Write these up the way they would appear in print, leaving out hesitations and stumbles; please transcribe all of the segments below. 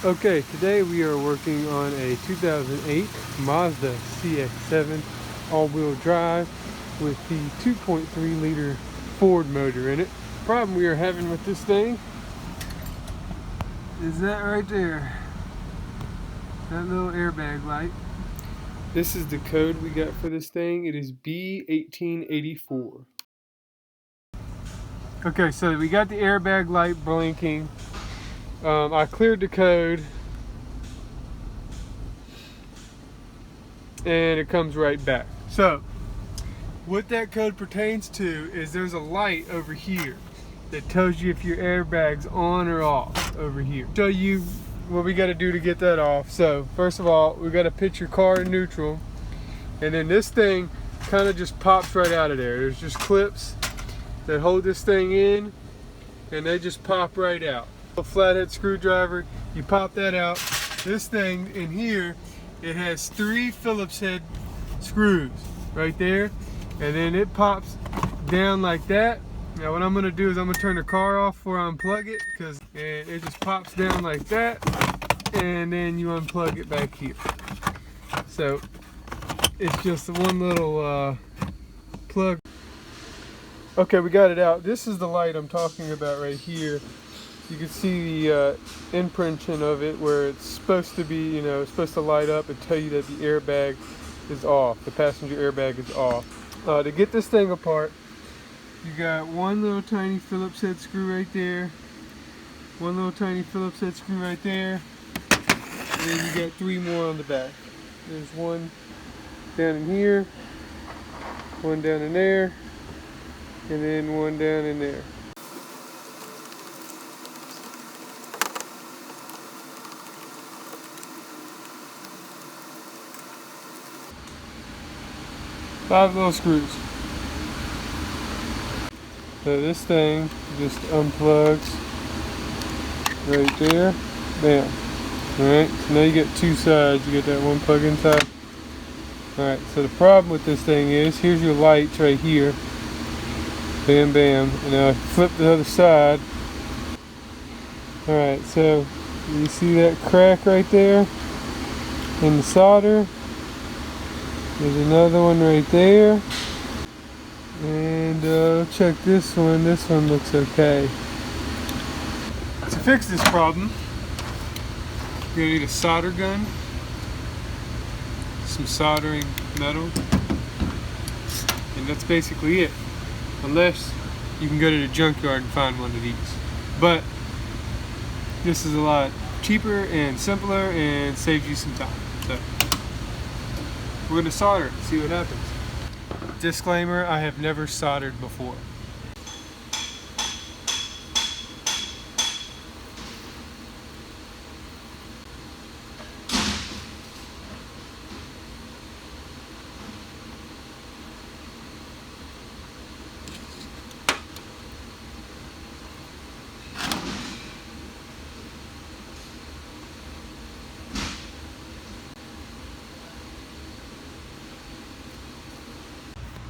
Okay, today we are working on a 2008 Mazda CX-7 all-wheel drive with the 2.3 liter Ford motor in it. The problem we are having with this thing is that right there, that little airbag light. This is the code we got for this thing. It is b1884. Okay, so we got the airbag light blinking. I cleared the code and it comes right back. So what that code pertains to is there's a light over here that tells you if your airbag's on or off over here. Show you what we got to do to get that off. So first of all, we got to put your car in neutral, and then this thing kind of just pops right out of there. There's just clips that hold this thing in and they just pop right out. A flathead screwdriver, you pop that out. This thing in here, it has 3 Phillips head screws right there, and then it pops down like that. Now what I'm going to do is I'm going to turn the car off before I unplug it, because it just pops down like that, and then you unplug it back here. So it's just one little plug. Okay, we got it out. This is the light I'm talking about right here. You can see the imprinting of it where it's supposed to be, it's supposed to light up and tell you that the airbag is off, the passenger airbag is off. To get this thing apart, you got one little tiny Phillips head screw right there, one little tiny Phillips head screw right there, and then you got 3 more on the back. There's one down in here, one down in there, and then one down in there. Five little screws. So this thing just unplugs right there. Bam. Alright, so now you get 2 sides. You get that one plug inside. Alright, so the problem with this thing is, here's your lights right here. Bam, bam. And now I flip the other side. Alright, so you see that crack right there in the solder? There's another one right there. And check this one. This one looks okay. To fix this problem, you're going to need a solder gun, some soldering metal, and that's basically it. Unless you can go to the junkyard and find one of these. But this is a lot cheaper and simpler and saves you some time. So we're going to solder it, see what happens. Disclaimer, I have never soldered before.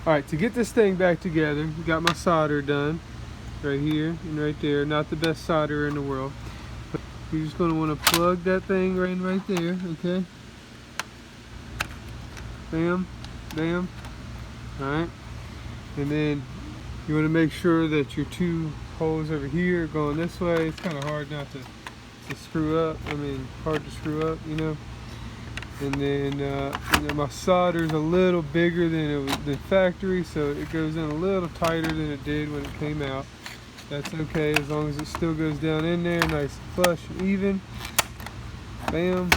Alright, to get this thing back together, got my solder done right here and right there. Not the best solder in the world. But you're just going to want to plug that thing right there, okay? Bam, bam. Alright. And then you want to make sure that your 2 holes over here are going this way. It's kind of hard not to screw up. I mean, hard to screw up, And then my solder's a little bigger than the factory, so it goes in a little tighter than it did when it came out. That's okay, as long as it still goes down in there nice and flush and even. Bam,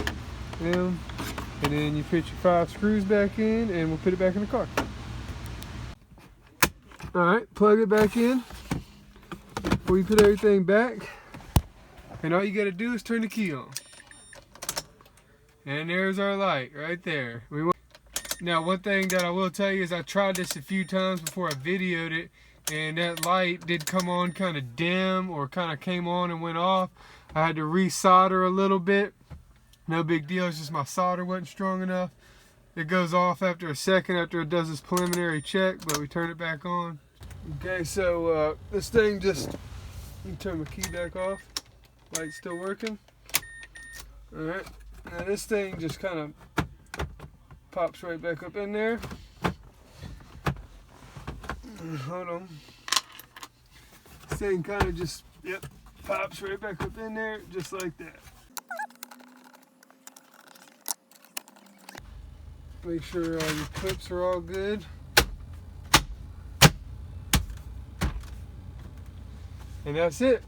bam. And then you put your 5 screws back in, and we'll put it back in the car. Alright, plug it back in. We put everything back, and all you gotta do is turn the key on. And there's our light right there. Now one thing that I will tell you is I tried this a few times before I videoed it, and that light did come on kind of dim, or kind of came on and went off. I had to re-solder a little bit. No big deal, it's just my solder wasn't strong enough. It goes off after a second after it does this preliminary check, but we turn it back on. Okay, so this thing just, let me turn my key back off. Light's still working. Alright, now this thing just kind of pops right back up in there. Hold on. This thing kind of just, yep, pops right back up in there, just like that. Make sure all your clips are all good. And that's it.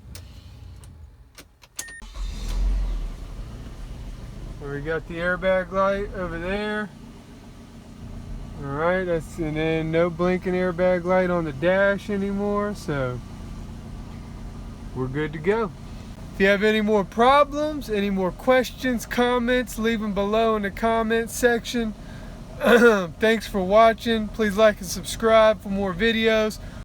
So we got the airbag light over there. Alright, and then no blinking airbag light on the dash anymore, so we're good to go. If you have any more problems, any more questions, comments, leave them below in the comments section. Thanks for watching. Please like and subscribe for more videos.